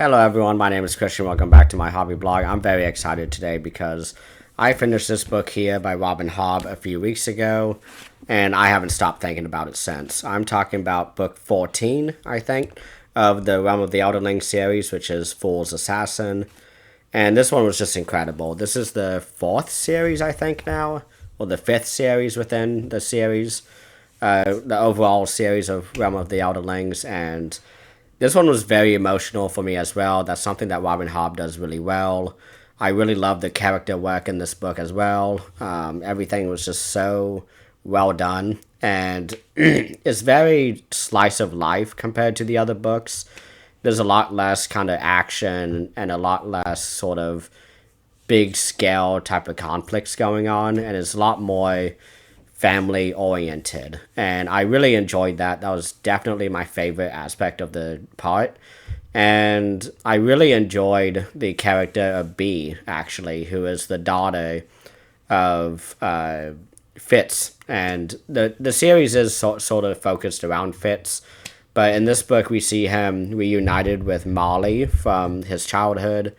Hello everyone, my name is Christian. Welcome back to my hobby blog. I'm very excited today because I finished this book here by Hobb a few weeks ago, and I haven't stopped thinking about it since. I'm talking about book 14, I think, of the Realm of the Elderling series, which is Fool's Assassin. And this one was just incredible. This is the fourth series, I think, now, or the fifth series within the series, the overall series of Realm of the Elderlings, and this one was very emotional for me as well. That's something that Robin Hobb does really well. I really love the character work in this book as well. Everything was just so well done. And it's very slice of life compared to the other books. There's a lot less kind of action and a lot less sort of big scale type of conflicts going on. And it's a lot more family oriented, and I really enjoyed that. That was definitely my favorite aspect of the part. And I really enjoyed the character of B, actually, who is the daughter of Fitz. And the series is sort of focused around Fitz, but in this book we see him reunited with Molly from his childhood,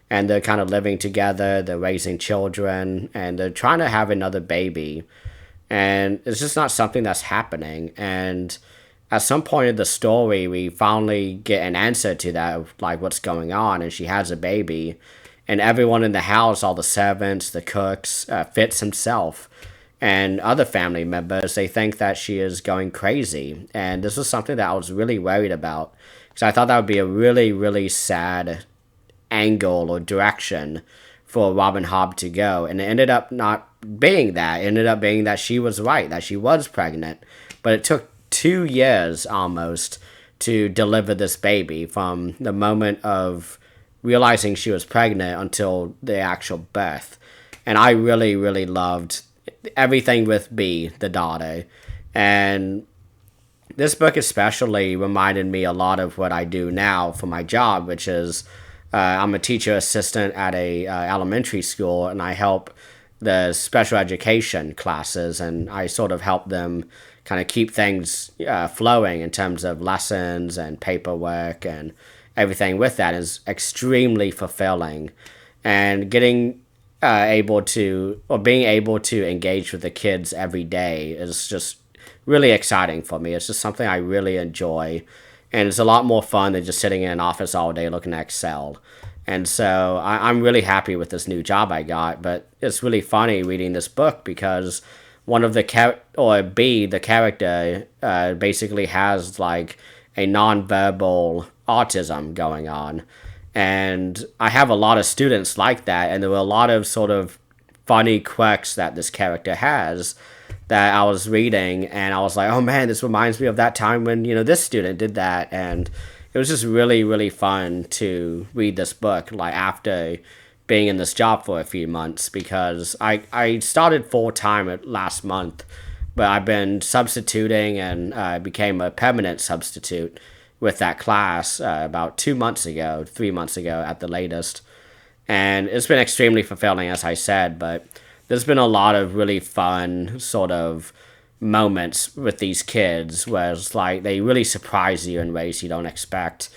and they're kind of living together, they're raising children, and they're trying to have another baby, and it's just not something that's happening. And at some point in the story, we finally get an answer to that, of like what's going on, and she has a baby, and everyone in the house, all the servants, the cooks, Fitz himself, and other family members, they think that she is going crazy. And this was something that I was really worried about, because I thought that would be a really, really sad angle or direction for Robin Hobb to go, and it ended up not being that. It ended up being that she was right, that she was pregnant, but it took 2 years almost to deliver this baby from the moment of realizing she was pregnant until the actual birth. And I really, really loved everything with B, the daughter. And this book especially reminded me a lot of what I do now for my job, which is I'm a teacher assistant at a elementary school, and I help the special education classes, and I sort of help them kind of keep things flowing in terms of lessons and paperwork, and everything with that is extremely fulfilling. And getting able to, or being able to engage with the kids every day is just really exciting for me. It's just something I really enjoy, and it's a lot more fun than just sitting in an office all day looking at Excel. And so I'm really happy with this new job I got, but it's really funny reading this book because one of the or B, the character, basically has like a nonverbal autism going on. And I have a lot of students like that, and there were a lot of sort of funny quirks that this character has that I was reading, and I was like, oh man, this reminds me of that time when, this student did that. And it was just really, really fun to read this book, like after being in this job for a few months, because I started full-time last month, but I've been substituting, and became a permanent substitute with that class about 2 months ago, 3 months ago at the latest. And it's been extremely fulfilling, as I said, but there's been a lot of really fun sort of moments with these kids where it's like they really surprise you in ways you don't expect.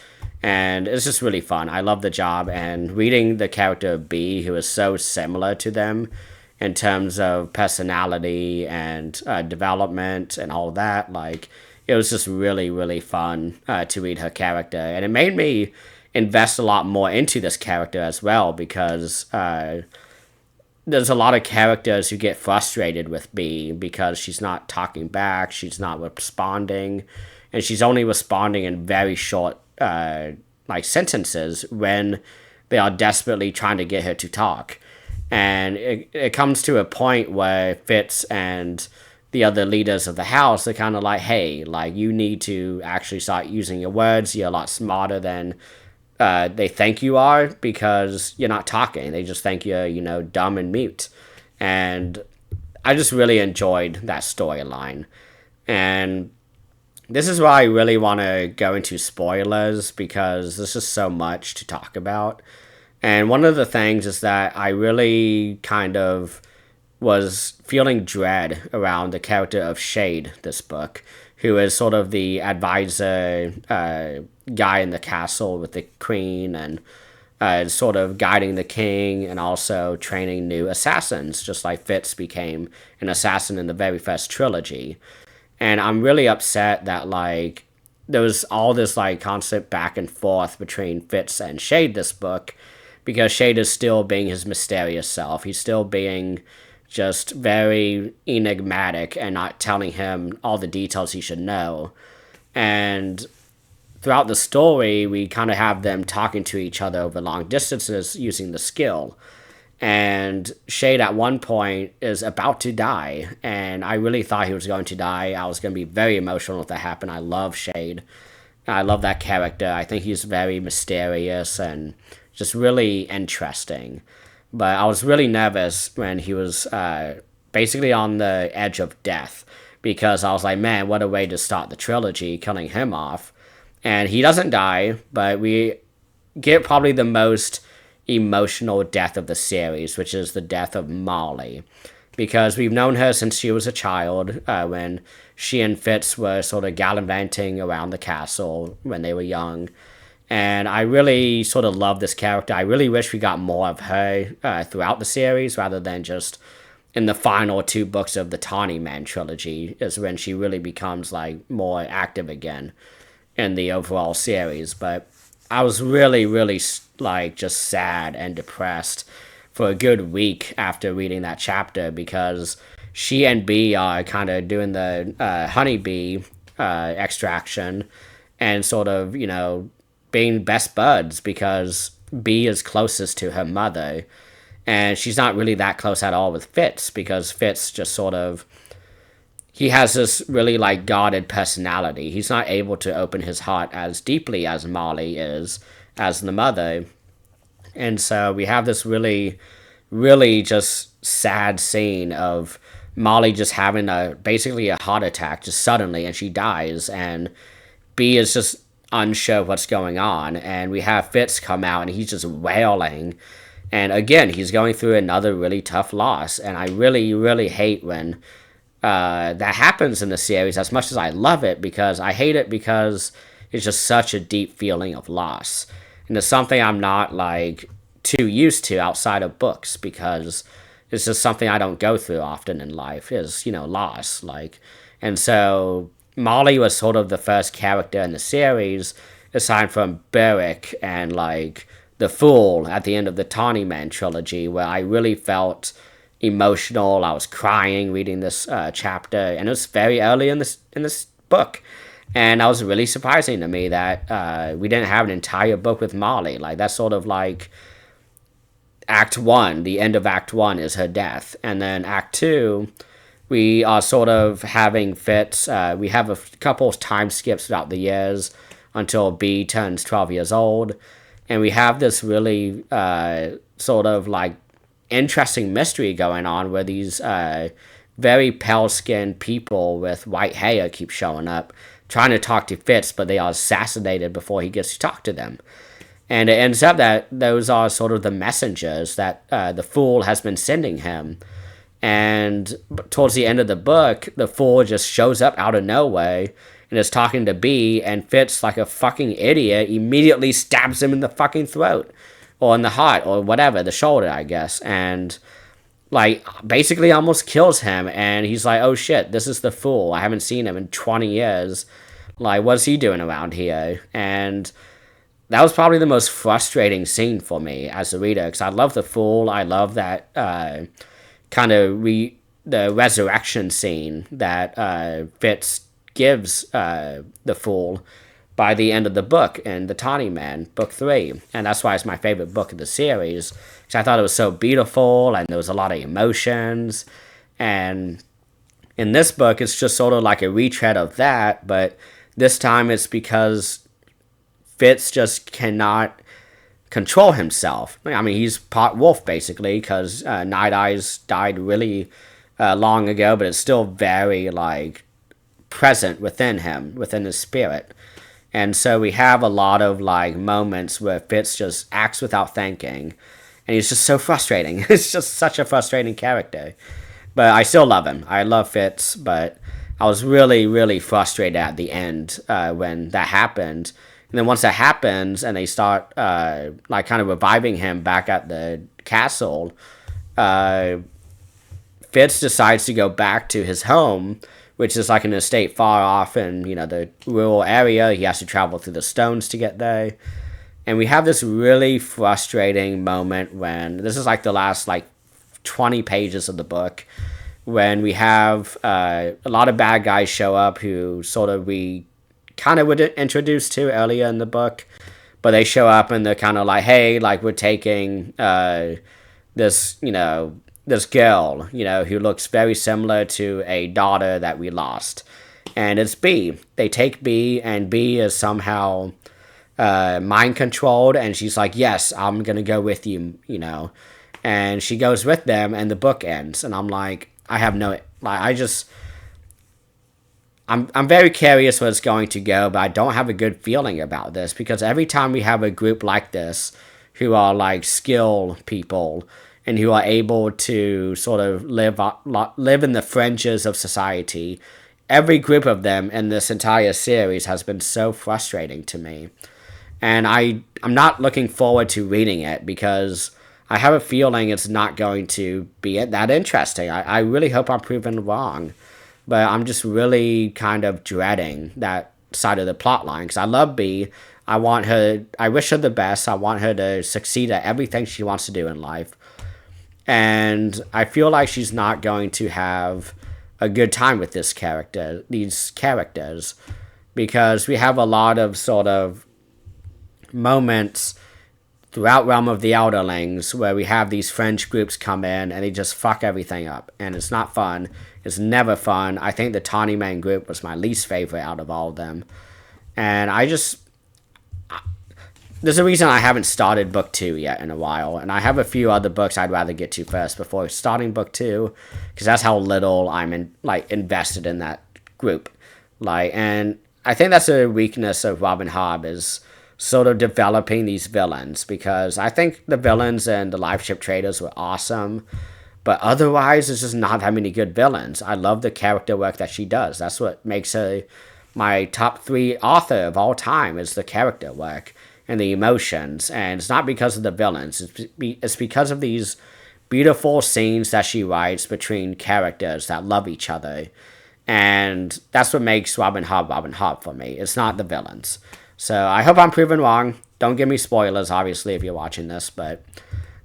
And it's just really fun. I love the job, and reading the character of B, who is so similar to them in terms of personality and development and all that, like, it was just really, really fun to read her character. And it made me invest a lot more into this character as well, because there's a lot of characters who get frustrated with B because she's not talking back, she's not responding, and she's only responding in very short sentences when they are desperately trying to get her to talk. And it comes to a point where Fitz and the other leaders of the house are kind of like, hey, like, you need to actually start using your words. You're a lot smarter than they think you are, because you're not talking. They just think you're, dumb and mute. And I just really enjoyed that storyline. And this is why I really want to go into spoilers, because there's just so much to talk about. And one of the things is that I really kind of was feeling dread around the character of Shade this book, who is sort of the advisor guy in the castle with the queen, and sort of guiding the king and also training new assassins, just like Fitz became an assassin in the very first trilogy. And I'm really upset that, like, there was all this, like, constant back and forth between Fitz and Shade this book, because Shade is still being his mysterious self. He's still being just very enigmatic and not telling him all the details he should know. And throughout the story, we kind of have them talking to each other over long distances using the skill. And Shade at one point is about to die, and I really thought he was going to die. I was going to be very emotional if that happened. I love Shade. I love that character. I think he's very mysterious and just really interesting. But I was really nervous when he was basically on the edge of death, because I was like, man, what a way to start the trilogy, killing him off. And he doesn't die, but we get probably the most emotional death of the series, which is the death of Molly. Because we've known her since she was a child, when she and Fitz were sort of gallivanting around the castle when they were young. And I really sort of love this character. I really wish we got more of her throughout the series, rather than just in the final 2 books of the Tawny Man trilogy is when she really becomes, like, more active again in the overall series. But I was really, really, like, just sad and depressed for a good week after reading that chapter, because she and Bee are kind of doing the honeybee extraction and sort of, you know, being best buds, because Bee is closest to her mother, and she's not really that close at all with Fitz, because Fitz just sort of, he has this really, like, guarded personality. He's not able to open his heart as deeply as Molly is, as the mother. And so we have this really, really just sad scene of Molly just having basically a heart attack just suddenly, and she dies, and Bee is just unsure what's going on, and we have Fitz come out, and he's just wailing, and again, he's going through another really tough loss. And I really, really hate when that happens in the series, as much as I love it, because I hate it because it's just such a deep feeling of loss, and it's something I'm not, like, too used to outside of books, because it's just something I don't go through often in life, is, you know, loss, like. And so Molly was sort of the first character in the series, aside from Beric and, like, the Fool at the end of the Tawny Man trilogy, where I really felt emotional. I was crying reading this chapter, and it was very early in this book, and that was really surprising to me that we didn't have an entire book with Molly. Like, that's sort of like Act 1, the end of Act 1 is her death, and then Act 2, we are sort of having Fitz. We have a couple of time skips throughout the years until Bee turns 12 years old, and we have this really sort of, like, interesting mystery going on, where these very pale-skinned people with white hair keep showing up, trying to talk to Fitz, but they are assassinated before he gets to talk to them. And it ends up that those are sort of the messengers that the Fool has been sending him. And towards the end of the book, the Fool just shows up out of nowhere and is talking to Bee, and Fitz, like a fucking idiot, immediately stabs him in the fucking throat, or in the heart, or whatever, the shoulder, I guess, and, like, basically almost kills him. And he's like, oh shit, this is the Fool. I haven't seen him in 20 years. Like, what's he doing around here? And that was probably the most frustrating scene for me as a reader, because I love the Fool. I love that kind of the resurrection scene that Fitz gives the Fool by the end of the book in The Tawny Man, Book 3. And that's why it's my favorite book of the series, because I thought it was so beautiful, and there was a lot of emotions. And in this book, it's just sort of like a retread of that, but this time it's because Fitz just cannot control himself. I mean, he's part wolf, basically, because Night Eyes died really long ago, but it's still very, like, present within him, within his spirit. And so we have a lot of, like, moments where Fitz just acts without thinking, and he's just so frustrating. It's just such a frustrating character. But I still love him. I love Fitz, but I was really, really frustrated at the end when that happened. And then once that happens and they start like kind of reviving him back at the castle, uh, Fitz decides to go back to his home, which is like an estate far off in, you know, the rural area. He has to travel through the stones to get there. And we have this really frustrating moment when this is like the last like 20 pages of the book, when we have a lot of bad guys show up who sort of we kind of were introduced to earlier in the book, but they show up and they're kind of like, hey, like we're taking this, you know, this girl, you know, who looks very similar to a daughter that we lost. And it's B. They take B, and B is somehow mind controlled, and she's like, yes, I'm gonna go with you, you know. And she goes with them, and the book ends. And I'm like, I have no, like, I'm very curious where it's going to go, but I don't have a good feeling about this, because every time we have a group like this who are like skill people and who are able to sort of live in the fringes of society, every group of them in this entire series has been so frustrating to me. And I'm not looking forward to reading it because I have a feeling it's not going to be that interesting. I really hope I'm proven wrong, but I'm just really kind of dreading that side of the plot line, because I love B. I want her, I wish her the best. I want her to succeed at everything she wants to do in life. And I feel like she's not going to have a good time with these characters, because we have a lot of sort of moments throughout Realm of the Outerlings where we have these French groups come in and they just fuck everything up, and it's not fun. It's never fun. I think the Tawny Man group was my least favorite out of all of them, and there's a reason I haven't started book 2 yet in a while, and I have a few other books I'd rather get to first before starting book 2, because that's how little I'm invested in that group. And I think that's a weakness of Robin Hobb, is sort of developing these villains, because I think the villains and the Life Ship Traders were awesome, but otherwise there's just not that many good villains. I love the character work that she does. That's what makes her my top 3 author of all time, is the character work and the emotions. And it's not because of the villains, it's because of these beautiful scenes that she writes between characters that love each other. And that's what makes Robin Hobb for me. It's not the villains. So I hope I'm proven wrong. Don't give me spoilers, obviously, if you're watching this, but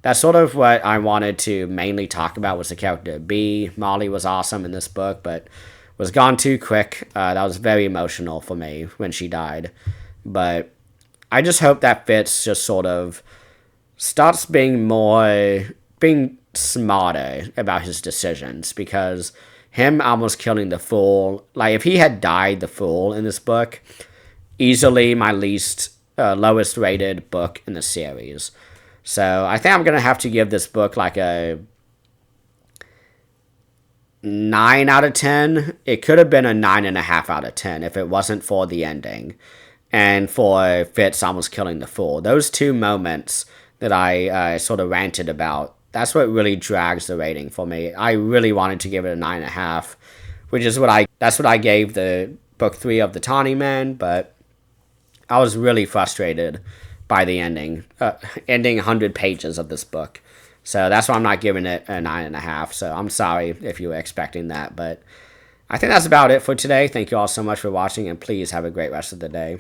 that's sort of what I wanted to mainly talk about, was the character B. Molly was awesome in this book, but was gone too quick. That was very emotional for me when she died. But I just hope that Fitz just sort of starts being smarter about his decisions, because him almost killing the Fool, like if he had died the Fool in this book, easily my lowest rated book in the series. So I think I'm going to have to give this book like a 9 out of 10. It could have been a 9.5 out of 10 if it wasn't for the ending and for Fitz almost killing the Fool. Those 2 moments that I sort of ranted about, that's what really drags the rating for me. I really wanted to give it a 9.5, which is that's what I gave the book 3 of the Tawny Man, but I was really frustrated by the ending 100 pages of this book. So that's why I'm not giving it a 9.5. So I'm sorry if you were expecting that, but I think that's about it for today. Thank you all so much for watching, and please have a great rest of the day.